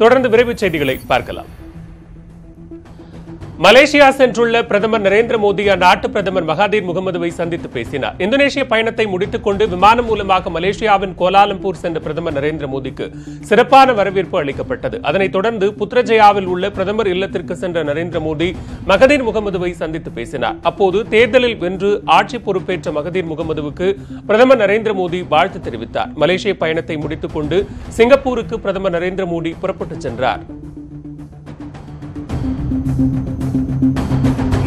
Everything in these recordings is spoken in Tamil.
தொடர்ந்து விரைவுச் செய்திகளை பார்க்கலாம். மலேசியா சென்றுள்ள பிரதமர் நரேந்திர மோடி அந்நாட்டு பிரதமர் மகாதீர் முகமதுவை சந்தித்து பேசினார். இந்தோனேஷிய பயணத்தை முடித்துக் கொண்டு விமானம் மூலமாக மலேசியாவின் கோலாலம்பூர் சென்ற பிரதமர் நரேந்திர மோடிக்கு சிறப்பான வரவேற்பு அளிக்கப்பட்டது. அதனைத் தொடர்ந்து புத்ரஜயாவில் உள்ள பிரதமர் இல்லத்திற்கு சென்ற நரேந்திர மோடி மகாதீர் முகமதுவை சந்தித்து பேசினார். அப்போது தேர்தலில் வென்று ஆட்சி பொறுப்பேற்ற மகாதீர் முகமதுவுக்கு பிரதமர் நரேந்திர மோடி வாழ்த்து தெரிவித்தார். மலேசிய பயணத்தை முடித்துக் கொண்டு சிங்கப்பூருக்கு பிரதமர் நரேந்திர மோடி புறப்பட்டுச் சென்றார்.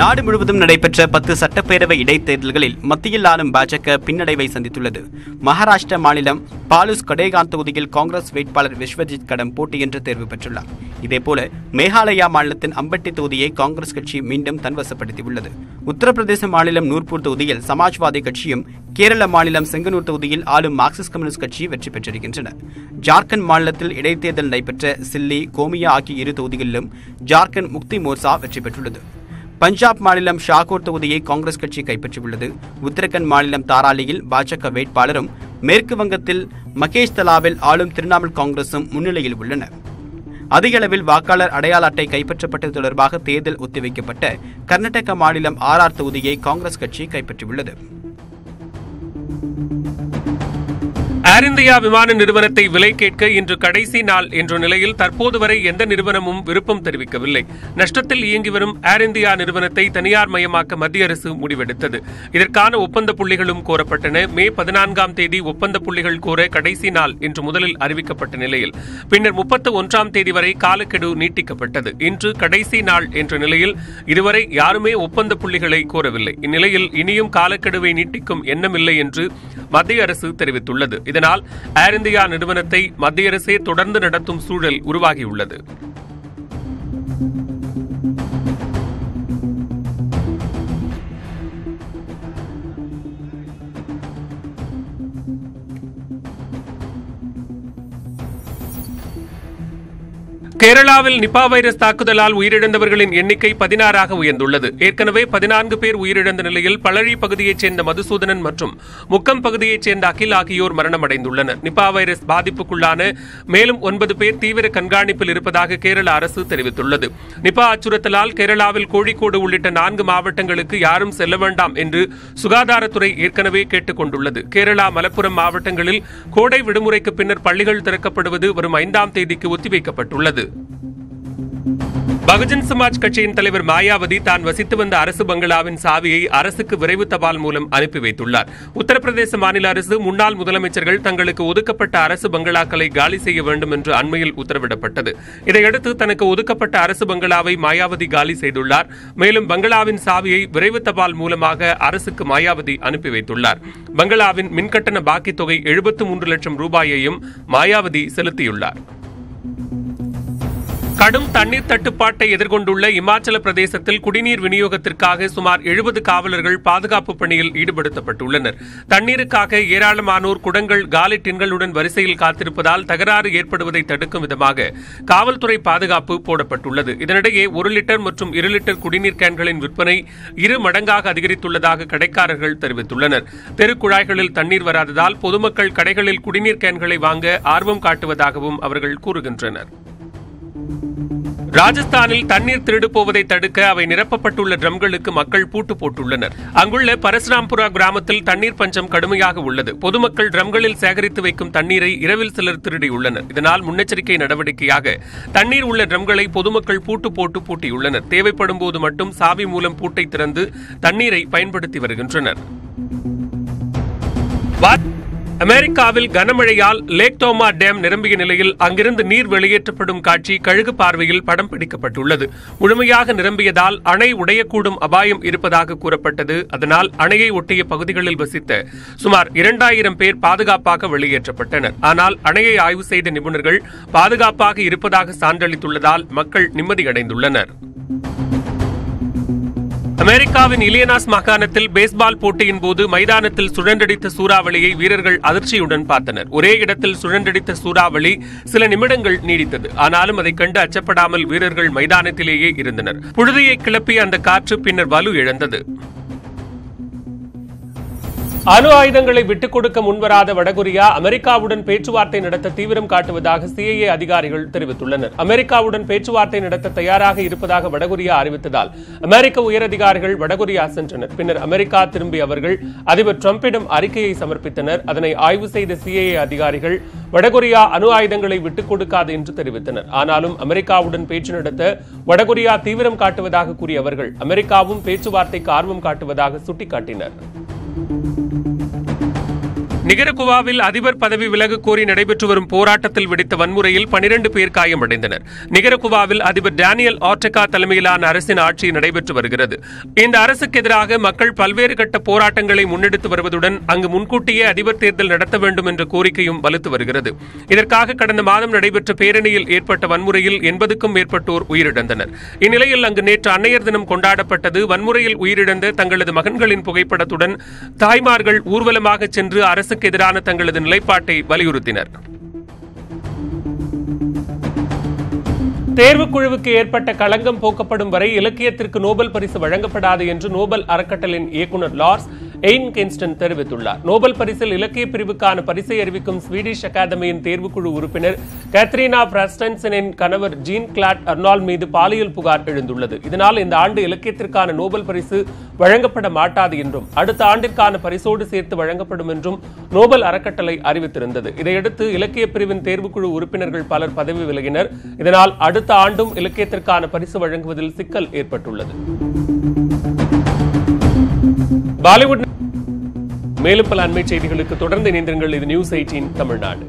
நாடு முழுவதும் நடைபெற்ற 10 சட்டப்பேரவை இடைத்தேர்தல்களில் மத்தியில் ஆளும் பாஜக பின்னடைவை சந்தித்துள்ளது. மகாராஷ்டிரா மாநிலம் பாலுஸ் கடேகான் தொகுதியில் காங்கிரஸ் வேட்பாளர் விஸ்வஜித் கடம் போட்டியின்றி தேர்வு பெற்றுள்ளார். இதேபோல மேகாலயா மாநிலத்தின் அம்பட்டி தொகுதியை காங்கிரஸ் கட்சி மீண்டும் தன்வசப்படுத்தியுள்ளது. உத்தரப்பிரதேச மாநிலம் நூர்பூர் தொகுதியில் சமாஜ்வாதி கட்சியும், கேரள மாநிலம் செங்கனூர் தொகுதியில் ஆளும் மார்க்சிஸ்ட் கம்யூனிஸ்ட் கட்சி வெற்றி பெற்றிருக்கின்றன. ஜார்க்கண்ட் மாநிலத்தில் இடைத்தேர்தல் நடைபெற்ற சில்லி, கோமியா ஆகிய 2 தொகுதிகளிலும் ஜார்க்கண்ட் முக்தி மோர்ச்சா வெற்றி பெற்றுள்ளது. பஞ்சாப் மாநிலம் ஷாகூர் தொகுதியை காங்கிரஸ் கட்சி கைப்பற்றியுள்ளது. உத்தரகண்ட் மாநிலம் தாராலியில் பாஜக வேட்பாளரும், மேற்கு வங்கத்தில் மகேஷ் தலாவில் ஆளும் திரிணாமுல் காங்கிரசும் முன்னிலையில் உள்ளன. அதிக அளவில் வாக்காளர் அடையாள அட்டை கைப்பற்றப்பட்டது தொடர்பாக தேர்தல் ஒத்திவைக்கப்பட்ட கர்நாடக மாநிலம் RR தொகுதியை காங்கிரஸ் கட்சி கைப்பற்றியுள்ளது. ஏர் இந்தியா விமான நிறுவனத்தை விலை கேட்க இன்று கடைசி நாள் என்ற நிலையில் தற்போது வரை எந்த நிறுவனமும் விருப்பம் தெரிவிக்கவில்லை. நஷ்டத்தில் இயங்கி வரும் ஏர் இந்தியா நிறுவனத்தை தனியார் மயமாக்க மத்திய அரசு முடிவெடுத்தது. இதற்கான ஒப்பந்த புள்ளிகளும் கோரப்பட்டன. மே 14ஆம் தேதி ஒப்பந்த புள்ளிகள் கோர கடைசி நாள் என்று முதலில் அறிவிக்கப்பட்ட நிலையில் பின்னர் 31ஆம் தேதி வரை காலக்கெடு நீட்டிக்கப்பட்டது. இன்று கடைசி நாள் என்ற நிலையில் இதுவரை யாருமே ஒப்பந்த புள்ளிகளை கோரவில்லை. இந்நிலையில் இனியும் காலக்கெடுவை நீட்டிக்கும் எண்ணமில்லை என்று மத்திய அரசு தெரிவித்துள்ளது. இதனால் ஏர் இந்தியா நிறுவனத்தை மத்திய அரசே தொடர்ந்து நடத்தும் சூழல் உருவாகியுள்ளது. கேரளாவில் நிபா வைரஸ் தாக்குதலால் உயிரிழந்தவர்களின் எண்ணிக்கை 16ஆக உயர்ந்துள்ளது. ஏற்கனவே 14 பேர் உயிரிழந்த நிலையில் பழழி பகுதியைச் சேர்ந்த மதுசூதனன் மற்றும் முக்கம் பகுதியைச் சேர்ந்த அகில் ஆகியோர் மரணமடைந்துள்ளனர். நிபா வைரஸ் பாதிப்புக்குள்ளான மேலும் 9 பேர் தீவிர கண்காணிப்பில் இருப்பதாக கேரள அரசு தெரிவித்துள்ளது. நிபா அச்சுறுத்தலால் கேரளாவில் கோழிக்கோடு உள்ளிட்ட 4 மாவட்டங்களுக்கு யாரும் செல்ல வேண்டாம் என்று சுகாதாரத்துறை ஏற்கனவே கேட்டுக் கொண்டுள்ளது. கேரளா, மலப்புரம் மாவட்டங்களில் கோடை விடுமுறைக்கு பின்னர் பள்ளிகள் திறக்கப்படுவது வரும் 5ஆம் தேதிக்கு ஒத்திவைக்கப்பட்டுள்ளது. பகுஜன் சமாஜ் கட்சியின் தலைவர் மாயாவதி தான் வசித்து வந்த அரசு பங்களாவின் சாவியை அரசுக்கு விரைவு தபால் மூலம் அனுப்பி வைத்துள்ளார். உத்தரப்பிரதேச மாநில அரசு முன்னாள் முதலமைச்சர்கள் தங்களுக்கு ஒதுக்கப்பட்ட அரசு பங்களாக்களை காலி செய்ய வேண்டும் என்று அண்மையில் உத்தரவிடப்பட்டது. இதையடுத்து தனக்கு ஒதுக்கப்பட்ட அரசு பங்களாவை மாயாவதி காலி செய்துள்ளார். மேலும் பங்களாவின் சாவியை விரைவு தபால் மூலமாக அரசுக்கு மாயாவதி அனுப்பி வைத்துள்ளார். பங்களாவின் மின்கட்டண பாக்கி தொகை 73 லட்சம் ரூபாயையும் மாயாவதி செலுத்தியுள்ளார். கடும் தண்ணீர் தட்டுப்பாட்டை எதிர்கொண்டுள்ள இமாச்சல பிரதேசத்தில் குடிநீர் விநியோகத்திற்காக சுமார் 70 காவலர்கள் பாதுகாப்பு பணியில் ஈடுபடுத்தப்பட்டுள்ளனர். தண்ணீருக்காக ஏராளமானோர் குடங்கள், காலி டின்களுடன் வரிசையில் காத்திருப்பதால் தகராறு ஏற்படுவதை தடுக்கும் விதமாக காவல்துறை பாதுகாப்பு போடப்பட்டுள்ளது. இதனிடையே 1 லிட்டர் மற்றும் 2 லிட்டர் குடிநீர் கேன்களின் விற்பனை 2 மடங்காக அதிகரித்துள்ளதாக கடைக்காரர்கள் தெரிவித்துள்ளனர். தெருக்குழாய்களில் தண்ணீர் வராததால் பொதுமக்கள் கடைகளில் குடிநீர் கேன்களை வாங்க ஆர்வம் காட்டுவதாகவும் அவர்கள் கூறுகின்றனர். ராஜஸ்தானில் தண்ணீர் திருடு போவதை தடுக்க அவை நிரப்பப்பட்டுள்ள ட்ரம்களுக்கு மக்கள் பூட்டு போட்டுள்ளனர். அங்குள்ள பரசுராம்புரா கிராமத்தில் தண்ணீர் பஞ்சம் கடுமையாக உள்ளது. பொதுமக்கள் ட்ரம்களில் சேகரித்து வைக்கும் தண்ணீரை இரவில் சிலர் திருடியுள்ளனர். இதனால் முன்னெச்சரிக்கை நடவடிக்கையாக தண்ணீர் உள்ள ட்ரம்களை பொதுமக்கள் பூட்டு போட்டு பூட்டியுள்ளனர். தேவைப்படும் போது மட்டும் சாவி மூலம் பூட்டை திறந்து தண்ணீரை பயன்படுத்தி வருகின்றனர். அமெரிக்காவில் கனமழையால் லேக் தோமா டேம் நிரம்பிய நிலையில் அங்கிருந்து நீர் வெளியேற்றப்படும் காட்சி கழுகு பார்வையில் படம் பிடிக்கப்பட்டுள்ளது. முழுமையாக நிரம்பியதால் அணை உடையக்கூடும் அபாயம் இருப்பதாக கூறப்பட்டது. அதனால் அணையை ஒட்டிய பகுதிகளில் வசித்த சுமார் 2000 பேர் பாதுகாப்பாக வெளியேற்றப்பட்டனர். ஆனால் அணையை ஆய்வு செய்த நிபுணர்கள் பாதுகாப்பாக இருப்பதாக சான்றளித்துள்ளதால் மக்கள் நிம்மதியடைந்துள்ளனர். அமெரிக்காவின் இலியனாஸ் மாகாணத்தில் பேஸ்பால் போட்டியின் போது மைதானத்தில் சுழன்றடித்த சூறாவளியை வீரர்கள் அதிர்ச்சியுடன் பார்த்தனர். ஒரே இடத்தில் சுழன்றடித்த சூறாவளி சில நிமிடங்கள் நீடித்தது. ஆனாலும் அதை கண்டு அச்சப்படாமல் வீரர்கள் மைதானத்திலேயே இருந்தனர். புழுதியை கிளப்பிய அந்த காற்று பின்னர் வலு இழந்தது. அணு ஆயுதங்களை விட்டுக் கொடுக்க முன்வராத வடகொரியா அமெரிக்காவுடன் பேச்சுவார்த்தை நடத்த தீவிரம் காட்டுவதாக சிஐஏ அதிகாரிகள் தெரிவித்துள்ளனர். அமெரிக்காவுடன் பேச்சுவார்த்தை நடத்த தயாராக இருப்பதாக வடகொரியா அறிவித்ததால் அமெரிக்க உயரதிகாரிகள் வடகொரியா சென்றனர். பின்னர் அமெரிக்கா திரும்பிய அவர்கள் அதிபர் டிரம்பிடம் அறிக்கையை சமர்ப்பித்தனர். அதனை ஆய்வு செய்த சிஐஏ அதிகாரிகள் வடகொரியா அணு ஆயுதங்களை விட்டுக் கொடுக்காது என்று தெரிவித்தனர். ஆனாலும் அமெரிக்காவுடன் பேச்சு நடத்த வடகொரியா தீவிரம் காட்டுவதாக கூறிய அவர்கள் அமெரிக்காவும் பேச்சுவார்த்தைக்கு ஆர்வம் காட்டுவதாக சுட்டிக்காட்டினர். நிகரகுவாவில் அதிபர் பதவி விலக கோரி நடைபெற்று வரும் போராட்டத்தில் வெடித்த வன்முறையில் 12 பேர் காயமடைந்தனர். நிகரகுவாவில் அதிபர் டேனியல் ஆர்டெகா தலைமையிலான அரசின் ஆட்சி நடைபெற்று வருகிறது. இந்த அரசுக்கு எதிராக மக்கள் பல்வேறு கட்ட போராட்டங்களை முன்னெடுத்து வருவதுடன் அங்கு முன்கூட்டியே அதிபர் தேர்தல் நடத்த வேண்டும் என்ற கோரிக்கையும் வலுத்து வருகிறது. இதற்காக கடந்த மாதம் நடைபெற்ற பேரணியில் ஏற்பட்ட வன்முறையில் 80க்கும் மேற்பட்டோர் உயிரிழந்தனர். இந்நிலையில் அங்கு நேற்று அன்னையர் தினம் கொண்டாடப்பட்டது. வன்முறையில் உயிரிழந்த தங்களது மகன்களின் புகைப்படத்துடன் தாய்மார்கள் ஊர்வலமாக சென்று அரசுக்கு எதிரான தங்களது நிலைப்பாட்டை வலியுறுத்தினர். தேர்வுக்குழுவுக்கு ஏற்பட்ட களங்கம் போக்கப்படும் வரை இலக்கியத்திற்கு நோபல் பரிசு வழங்கப்படாது என்று நோபல் அறக்கட்டளையின் இயக்குநர் லார்ஸ் எயின்கென்ஸ்டன் தெரிவித்துள்ளார். நோபல் பரிசில் இலக்கிய பிரிவுக்கான பரிசை அறிவிக்கும் ஸ்வீடிஷ் அகாதமியின் தேர்வுக்குழு உறுப்பினர் கேத்ரீனா பிராஸ்டன்சனின் கணவர் ஜீன் கிளாட் அர்னால்ட் மீது பாலியல் புகார் எழுந்துள்ளது. இதனால் இந்த ஆண்டு இலக்கியத்திற்கான நோபல் பரிசு வழங்கப்பட மாட்டாது என்றும் அடுத்த ஆண்டிற்கான பரிசோடு சேர்த்து வழங்கப்படும் என்றும் நோபல் அறக்கட்டளை அறிவித்திருந்தது. இதையடுத்து இலக்கிய பிரிவின் தேர்வுக்குழு உறுப்பினர்கள் பலர் பதவி விலகினர். இதனால் அடுத்த ஆண்டும் இலக்கியத்திற்கான பரிசு வழங்குவதில் சிக்கல் ஏற்பட்டுள்ளது. பாலிவுட் மேலும் பல அண்மை செய்திகளுக்கு தொடர்ந்து இணைந்திருங்கள். இது நியூஸ் 18 தமிழ்நாடு.